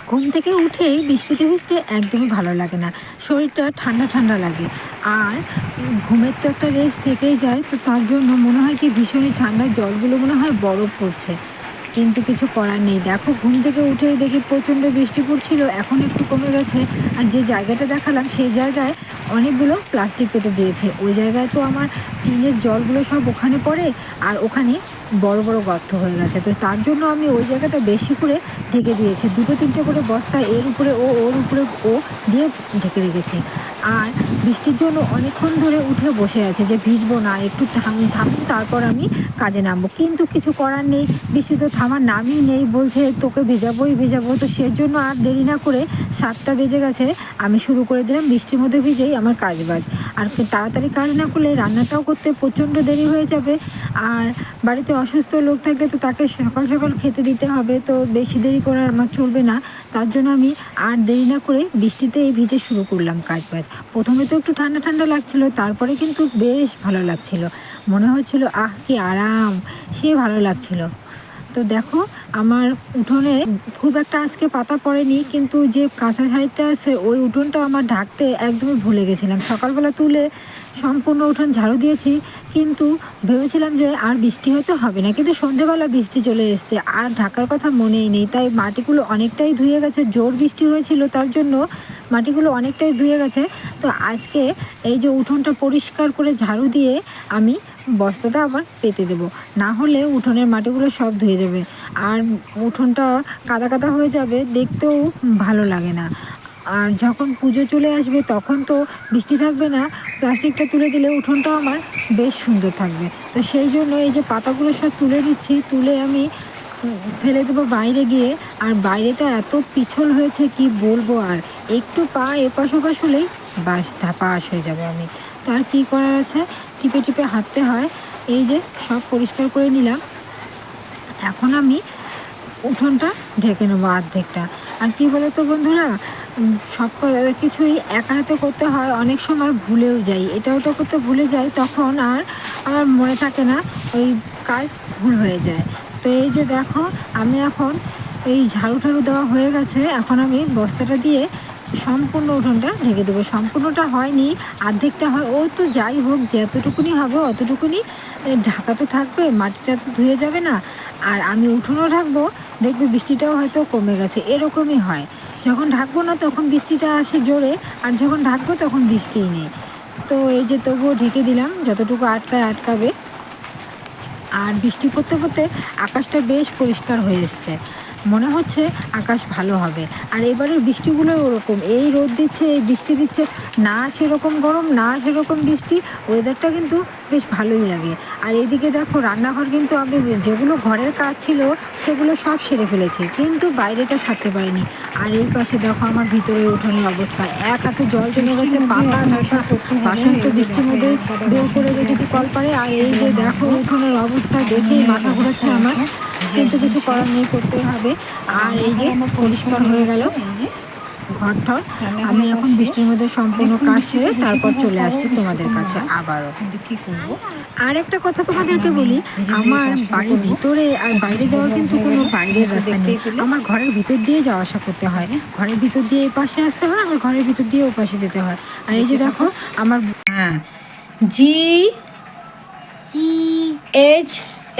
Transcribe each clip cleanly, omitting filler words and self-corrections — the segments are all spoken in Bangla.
ঘুম থেকে উঠেই বৃষ্টিতে ভিজতে একদমই ভালো লাগে না। শরীরটা ঠান্ডা ঠান্ডা লাগে। আর ঘুমের তো একটা রেস্ট থেকেই যায়, তো তার জন্য মনে হয় কি ভীষণই ঠান্ডা, জলগুলো মনে হয় বরফ পড়ছে। কিন্তু কিছু করার নেই। দেখো, ঘুম থেকে উঠেই দেখি প্রচণ্ড বৃষ্টি পড়ছিল, এখন একটু কমে গেছে। আর যে জায়গাটা দেখালাম সেই জায়গায় অনেকগুলো প্লাস্টিক পেতে দিয়েছে। ওই জায়গায় তো আমার টিনের জলগুলো সব ওখানে পড়ে, আর ওখানে বড় বড় গর্ত হয়ে গেছে। তো তার জন্য আমি ওই জায়গাটা বেশি করে ঢেকে দিয়েছি। দুটো তিনটে করে বস্তা এর উপরে ও, ওর উপরে ও দিয়ে ঢেকে রেখেছি। আর বৃষ্টির জন্য অনেকক্ষণ ধরে উঠে বসে আছে যে ভিজবো না, একটু থামুন তারপর আমি কাজে নামবো। কিন্তু কিছু করার নেই, বৃষ্টি তো থামার নামই নেই, বলছে তোকে ভেজাবোই ভেজাবো। তো সেজন্য আর দেরি না করে 7টা বেজে গেছে, আমি শুরু করে দিলাম বৃষ্টির মধ্যে ভিজেই আমার কাজবাজ। আর তাড়াতাড়ি কাজ না করলে রান্নাটাও করতে প্রচণ্ড দেরি হয়ে যাবে। আর বাড়িতে অসুস্থ লোক থাকলে তো তাকে সকাল সকাল খেতে দিতে হবে, তো বেশি দেরি করে আমার চলবে না। তার জন্য আমি আর দেরি না করে বৃষ্টিতে এই ভিজে শুরু করলাম কাজবাজ। প্রথমে তো একটু ঠান্ডা ঠান্ডা লাগছিল, তারপরে কিন্তু বেশ ভালো লাগছিল। মনে হচ্ছিল আহ কি আরাম, সে ভালো লাগছিল। তো দেখো, আমার উঠোনে খুব একটা আজকে পাতা পড়েনি, কিন্তু যে কাঁচা সাইডটা আছে ওই উঠোনটা আমার ঢাকতে একদমই ভুলে গেছিলাম। সকালবেলা তুলে সম্পূর্ণ উঠোন ঝাড়ু দিয়েছি, কিন্তু ভেবেছিলাম যে আর বৃষ্টি হয়তো হবে না, কিন্তু সন্ধেবেলা বৃষ্টি চলে এসছে, আর ঢাকার কথা মনেই নেই। তাই মাটিগুলো অনেকটাই ধুয়ে গেছে, জোর বৃষ্টি হয়েছিল তার জন্য মাটিগুলো অনেকটাই ধুয়ে গেছে। তো আজকে এই যে উঠোনটা পরিষ্কার করে ঝাড়ু দিয়ে আমি বস্তাটা আবার পেতে দেবো, না হলে উঠোনের মাটিগুলো সব ধুয়ে যাবে আর উঠোনটা কাদা কাদা হয়ে যাবে, দেখতেও ভালো লাগে না। আর যখন পুজো চলে আসবে তখন তো বৃষ্টি থাকবে না, প্লাস্টিকটা তুলে দিলে উঠোনটাও আমার বেশ সুন্দর থাকবে। তো সেই জন্য এই যে পাতাগুলো সব তুলে নিচ্ছি, তুলে আমি ফেলে দেবো বাইরে গিয়ে। আর বাইরেটা এত পিছল হয়েছে কি বলবো, আর একটু পা এপাশ ওপাশ হলেই বাস ধাপাস হয়ে যাবে আমি। তো আর কী করার আছে, টিপে টিপে হাঁটতে হয়। এই যে সব পরিষ্কার করে নিলাম, এখন আমি উঠোনটা ঢেকে নেবো অর্ধেকটা। আর কি বলো তো বন্ধুরা, সব কিছুই একা হাতে করতে হয়, অনেক সময় ভুলেও যাই, এটা ওটা করতে ভুলে যাই, তখন আর আমার মনে থাকে না, ওই কাজ ভুল হয়ে যায়। তো এই যে দেখো, আমি এখন এই ঝাড়ু ঠাড়ু দেওয়া হয়ে গেছে, এখন আমি বস্তাটা দিয়ে সম্পূর্ণ উঠোনটা ঢেকে দেবো। সম্পূর্ণটা হয়নি, অর্ধেকটা হয়, ও তো যাই হোক, যতটুকুনি হবে অতটুকুনি ঢাকা তো থাকবে, মাটিটা তো ধুয়ে যাবে না। আর আমি উঠোনও ঢাকবো, দেখবে বৃষ্টিটাও হয়তো কমে গেছে, এরকমই হয়। যখন ঢাকবো না তখন বৃষ্টিটা আসে জোরে, আর যখন ঢাকবো তখন বৃষ্টিই নেই। তো এই যে তবুও ঢেকে দিলাম, যতটুকু আটকাবে। আর বৃষ্টি পড়তে পড়তে আকাশটা বেশ পরিষ্কার হয়ে এসছে, মনে হচ্ছে আকাশ ভালো হবে। আর এবারের বৃষ্টিগুলো ওরকম, এই রোদ দিচ্ছে এই বৃষ্টি দিচ্ছে, না সেরকম গরম না সেরকম বৃষ্টি, ওয়েদারটা কিন্তু বেশ ভালোই লাগে। আর এদিকে দেখো, রান্নাঘর কিন্তু আমি যেগুলো ঘরের কাজ ছিল সেগুলো সব সেরে ফেলেছি, কিন্তু বাইরেটা সারতে পারিনি। আর এই পাশে দেখো আমার ভিতরের উঠোনের অবস্থা, এক হাতে জল জমে গেছে, পাতা ঢাকা বাসন তো বৃষ্টির মধ্যে বের করে রেখেছি কলপারে। আর এই যে দেখো উঠোনের অবস্থা দেখেই মাথা ঘোরাচ্ছে আমার, কিন্তু কিছু করার নেই, করতেই হবে। আর এই যে পরিষ্কার হয়ে গেল ঘরটর, আমি এখন বৃষ্টির মধ্যে সম্পূর্ণ কাজ সেরে তারপর চলে আসছি তোমাদের কাছে আবারও। কি করবো? আর একটা কথা তোমাদেরকে বলি, আমার বাড়ির ভিতরে আর বাইরে যাওয়ার কিন্তু কোনো বাইরের রাস্তা নেই, আমার ঘরের ভিতর দিয়ে যাওয়া আসা করতে হয়। ঘরের ভিতর দিয়ে এই পাশে আসতে হয়, আমার ঘরের ভিতর দিয়ে ও পাশে যেতে হয়। আর এই যে দেখো আমার, হ্যাঁ, জি এইচ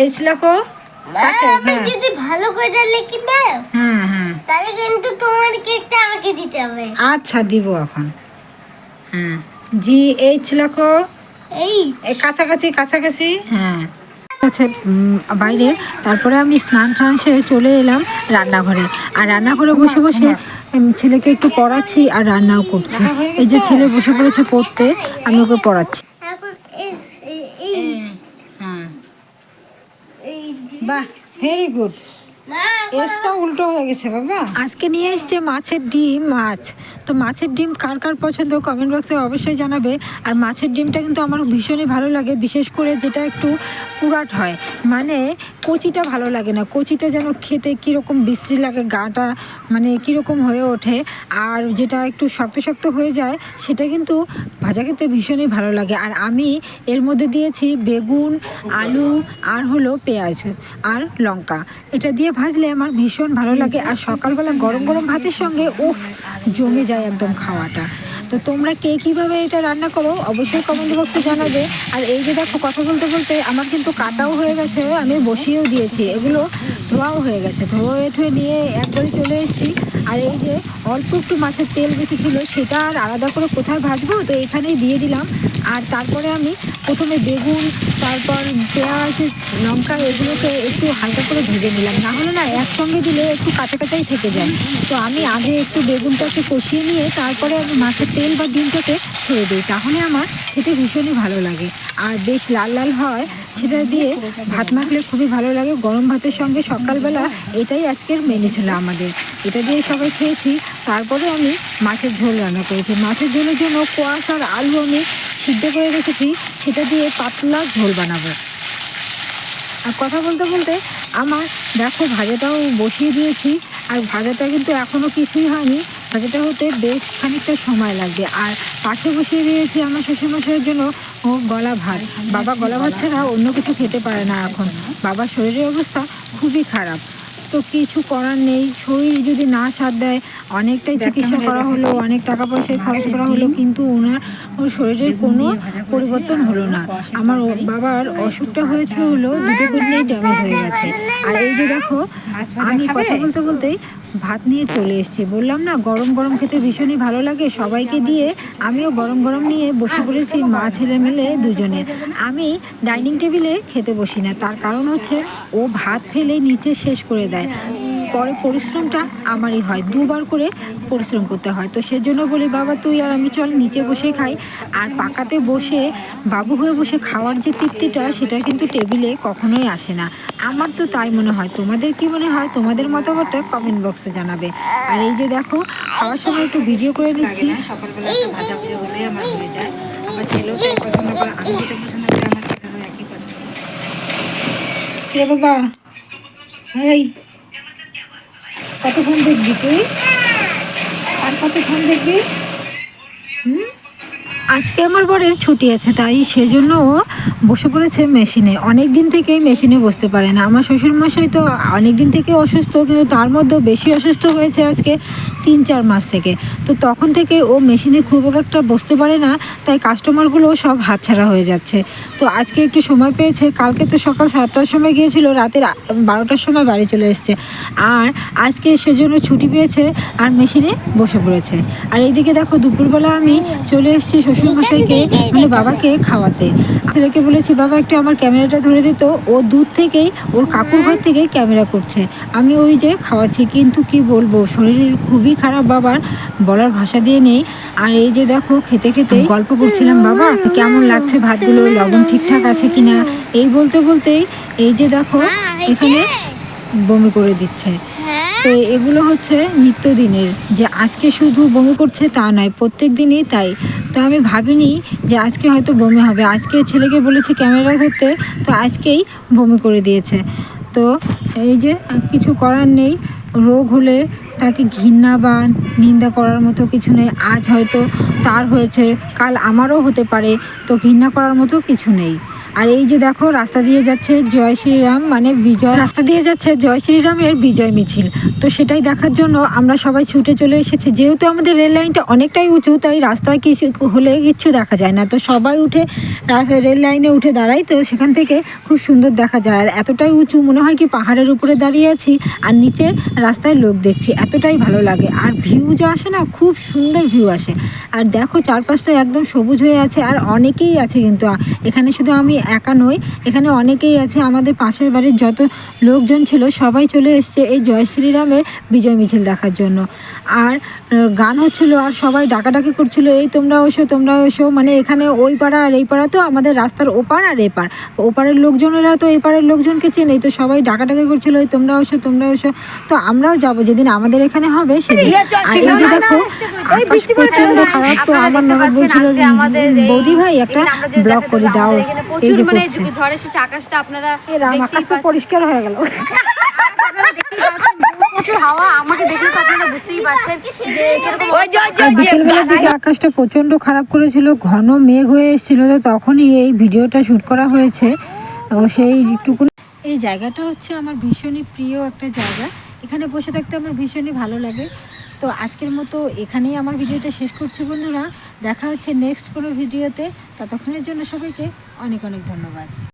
এইচ লেখো। আমি যদি ভালো করে লিখি না, হ্যাঁ হ্যাঁ, তাহলে কিন্তু তোমার কেকটা আমাকে দিতে হবে। আচ্ছা দিব এখন। হ্যাঁ, জি এইচ লেখো, এই কাছাকাছি কাছাকাছি, হ্যাঁ আছে বাইরে। তারপরে আমি স্নান টান সেরে চলে এলাম রান্নাঘরে। আর রান্নাঘরে বসে বসে ছেলেকে একটু পড়াচ্ছি আর রান্নাও করছি। এই যে ছেলে বসে পড়েছে পড়তে, আমি ওকে পড়াচ্ছি। এখন এই হ্যাঁ, এই বাহ, ভেরি গুড। মা এসটা উল্টো হয়ে গেছে বাবা। আজকে নিয়ে এসছে মাছের ডিম, মাছ। তো মাছের ডিম কার কার পছন্দ কমেন্ট বক্সে অবশ্যই জানাবে। আর মাছের ডিমটা কিন্তু আমার ভীষণই ভালো লাগে, বিশেষ করে যেটা একটু পুরাট হয়, মানে কচিটা ভালো লাগে না, কচিটা যেন খেতে কীরকম বিশ্রী লাগে, গাটা মানে কীরকম হয়ে ওঠে। আর যেটা একটু শক্ত শক্ত হয়ে যায় সেটা কিন্তু ভাজা খেতে ভীষণই ভালো লাগে। আর আমি এর মধ্যে দিয়েছি বেগুন, আলু আর হলো পেঁয়াজ আর লঙ্কা, এটা দিয়ে ভাজলে আমার ভীষণ ভালো লাগে, আর সকালবেলা গরম গরম ভাতের সঙ্গে উফ জমে যায় একদম খাওয়াটা। তো তোমরা কে কীভাবে এটা রান্না করো অবশ্যই কমেন্ট বক্সে জানাবে। আর এই যে দেখো কথা বলতে বলতে আমার কিন্তু কাটাও হয়ে গেছে, আমি বসিয়েও দিয়েছি, এগুলো ধোয়াও হয়ে গেছে, ধোয়ে ঠুয়ে নিয়ে একবারে চলে এসেছি। আর এই যে অল্প একটু মাছের তেল বেশি ছিল, সেটা আর আলাদা করে কোথায় ভাজবো, তো এখানেই দিয়ে দিলাম। আর তারপরে আমি প্রথমে বেগুন, তারপর পেঁয়াজ, লঙ্কা এগুলোকে একটু হালকা করে ভেজে নিলাম, না হলে না একসঙ্গে দিলে একটু কাঁচা কাঁচাই থেকে যায়। তো আমি আগে একটু বেগুনটাকে কষিয়ে নিয়ে তারপরে আমি মাছের তেল বা ডিমটাকে ছেড়ে দিই, তাহলে আমার খেতে ভীষণই ভালো লাগে। আর বেশ লাল লাল হয়, সেটা দিয়ে ভাত মাখলে খুবই ভালো লাগে গরম ভাতের সঙ্গে। সকালবেলা এটাই আজকের মেনু ছিল আমাদের, এটা দিয়ে সবাই খেয়েছি। তারপরে আমি মাছের ঝোল রান্না করেছি, মাছের ঝোলের জন্য কোয়াশ আর আলু আমি সিদ্ধ করে রেখেছি, সেটা দিয়ে পাতলা ঝোল বানাবো। আর কথা বলতে বলতে আমার দেখো ভাজাটাও বসিয়ে দিয়েছি, আর ভাজাটা কিন্তু এখনও কিছুই হয়নি, ভাজাটা হতে বেশ খানিকটা সময় লাগবে। আর পাশে বসিয়ে দিয়েছি আমার শ্বশুরমশাইয়ের জন্য ও গলা ভাত। বাবা গলা ভাত ছাড়া অন্য কিছু খেতে পারে না এখন, বাবার শরীরের অবস্থা খুবই খারাপ। তো কিছু করার নেই, শরীর যদি না সাথ দেয়, অনেকটাই চিকিৎসা করা হলো, অনেক টাকা পয়সায় খরচ করা হলো, কিন্তু ওর শরীরের কোনো পরিবর্তন হলো না। আমার বাবার অসুখটা হয়েছে হলো দুটো কিডনি ড্যামেজ হয়ে গেছে। আর এই যে দেখো আমি কথা বলতে বলতেই ভাত নিয়ে চলে এসেছি, বললাম না গরম গরম খেতে ভীষণই ভালো লাগে, সবাইকে দিয়ে আমিও গরম গরম নিয়ে বসে পড়েছি, মা ছেলে মিলে দুজনে। আমি ডাইনিং টেবিলে খেতে বসি না, তার কারণ হচ্ছে ও ভাত ফেলে নিচে শেষ করে দেয়, পরে পরিশ্রমটা আমারই হয়, দুবার করে পরিশ্রম করতে হয়। তো সেজন্য বলি বাবা তুই আর আমি চল নিচে বসে খাই। আর পাকাতে বসে বাবু হয়ে বসে খাওয়ার যে তৃপ্তিটা, সেটা কিন্তু টেবিলে কখনোই আসে না। আমার তো তাই মনে হয়, তোমাদের কি মনে হয়? তোমাদের মতামতটা কমেন্ট বক্সে জানাবে। আর এই যে দেখো খাওয়ার সময় একটু ভিডিও করে নিচ্ছি। সকালবেলা একটা ভাজা ভুজা হলে আমার হয়ে যায়, আমার ছেলেও তাই পছন্দ করে, আমি যেটা পছন্দ করি আমার ছেলেরও একই পছন্দ। কে বাবা, এই কতক্ষণ দেখবি তুই, আর কতক্ষণ দেখবি? আজকে আমার বরের ছুটি আছে, তাই সেজন্য ও বসে পড়েছে মেশিনে। অনেক দিন থেকেই মেশিনে বসতে পারে না। আমার শ্বশুরমশাই তো অনেক দিন থেকে অসুস্থ, কিন্তু তার মধ্যেও বেশি অসুস্থ হয়েছে আজকে 3-4 মাস থেকে। তো তখন থেকে ও মেশিনে খুব একটা বসতে পারে না, তাই কাস্টমারগুলো সব হাতছাড়া হয়ে যাচ্ছে। তো আজকে একটু সময় পেয়েছে, কালকে তো সকাল 7টার সময় গিয়েছিল, রাতের 12টার সময় বাড়ি চলে এসছে। আর আজকে সেজন্য ছুটি পেয়েছে আর মেশিনে বসে পড়েছে। আর এইদিকে দেখো দুপুরবেলা আমি চলে এসেছি শ্বশুরমশাইকে মানে বাবাকে খাওয়াতে। ছেলেকে বলেছি বাবা একটু আমার ক্যামেরাটা ধরে দিত, ও দূর থেকেই ওর কাকুর ঘর থেকে ক্যামেরা করছে, আমি ওই যে খাওয়াচ্ছি। কিন্তু কি বলবো, শরীরের খুবই খারাপ বাবার, বলার ভাষা দিয়ে নেই। আর এই যে দেখো খেতে খেতে গল্প করছিলাম, বাবা কেমন লাগছে ভাতগুলো, লবণ ঠিকঠাক আছে কিনা, এই বলতে বলতেই এই যে দেখো এখানে বমি করে দিচ্ছে। তো এগুলো হচ্ছে নিত্যদিনের, যে আজকে শুধু বমি করছে তা নয়, প্রত্যেক দিনই তাই। তো আমি ভাবিনি যে আজকে হয়তো বমি হবে, আজকে ছেলেকে বলেছে ক্যামেরা ধরতে, তো আজকেই বমি করে দিয়েছে। তো এই যে কিছু করার নেই, রোগ হলে তাকে ঘৃণা বা নিন্দা করার মতো কিছু নেই। আজ হয়তো তার হয়েছে, কাল আমারও হতে পারে, তো ঘৃণা করার মতো কিছু নেই। আর এই যে দেখো রাস্তা দিয়ে যাচ্ছে জয় শ্রীরাম, মানে বিজয়, রাস্তা দিয়ে যাচ্ছে জয় শ্রীরামের বিজয় মিছিল। তো সেটাই দেখার জন্য আমরা সবাই ছুটে চলে এসেছি। যেহেতু আমাদের রেল লাইনটা অনেকটাই উঁচু, তাই রাস্তায় কিছু হলে কিচ্ছু দেখা যায় না। তো সবাই উঠে রেল লাইনে উঠে দাঁড়াই, তো সেখান থেকে খুব সুন্দর দেখা যায়। আর এতটাই উঁচু মনে হয় কি পাহাড়ের উপরে দাঁড়িয়ে আছি, আর নিচে রাস্তায় লোক দেখছি, এতটাই ভালো লাগে। আর ভিউ যা আসে না, খুব সুন্দর ভিউ আসে। আর দেখো চারপাশটা একদম সবুজ হয়ে আছে, আর অনেকেই আছে কিন্তু এখানে, শুধু আমি একা নই, এখানে অনেকেই আছে। আমাদের পাশের বাড়ির যত লোকজন ছিল সবাই চলে এসছে এই জয় শ্রীরামের বিজয় মিছিল দেখার জন্য। আর গান হচ্ছিল, আর সবাই ডাকাডাকি করছিল, এই তোমরা এসো তোমরা এসো, মানে এখানে ওই পাড়া আর এই পাড়া, তো আমাদের রাস্তার ওপার আর এপার, ওপারের লোকজনেরা তো এই পাড়ের লোকজনকে চেনেই, তো সবাই ডাকাডাকি করছিল এই তোমরা এসো তোমরা এসো। তো আমরাও যাবো যেদিন আমাদের এখানে হবে সেদিন। আর এই যে দেখো আকাশ প্রচন্ড খারাপ, তো আমার ননদ বলছিল বৌদি ভাই একটা ব্লগ করে দাও, এই যে করছে। ঝড় এসেছে, আকাশটা আপনারা আকাশটা পরিষ্কার হয়ে গেল, প্রচুর হাওয়া, আমাকে দেখলে তো আপনারা বুঝতেই পারছেন যে কিরকম। আর বিকেলবেলার দিকে আকাশটা প্রচন্ড খারাপ করেছিল, ঘন মেঘ হয়ে এসেছিল, তো তখনই এই ভিডিওটা শ্যুট করা হয়েছে। ও সেইটুকু এই জায়গাটা হচ্ছে আমার ভীষণই প্রিয় একটা জায়গা, এখানে বসে থাকতে আমার ভীষণই ভালো লাগে। তো আজকের মতো এখানেই আমার ভিডিওটা শেষ করছি বন্ধুরা, দেখা হচ্ছে নেক্সট কোনো ভিডিওতে। ততক্ষণের জন্য সবাইকে অনেক অনেক ধন্যবাদ।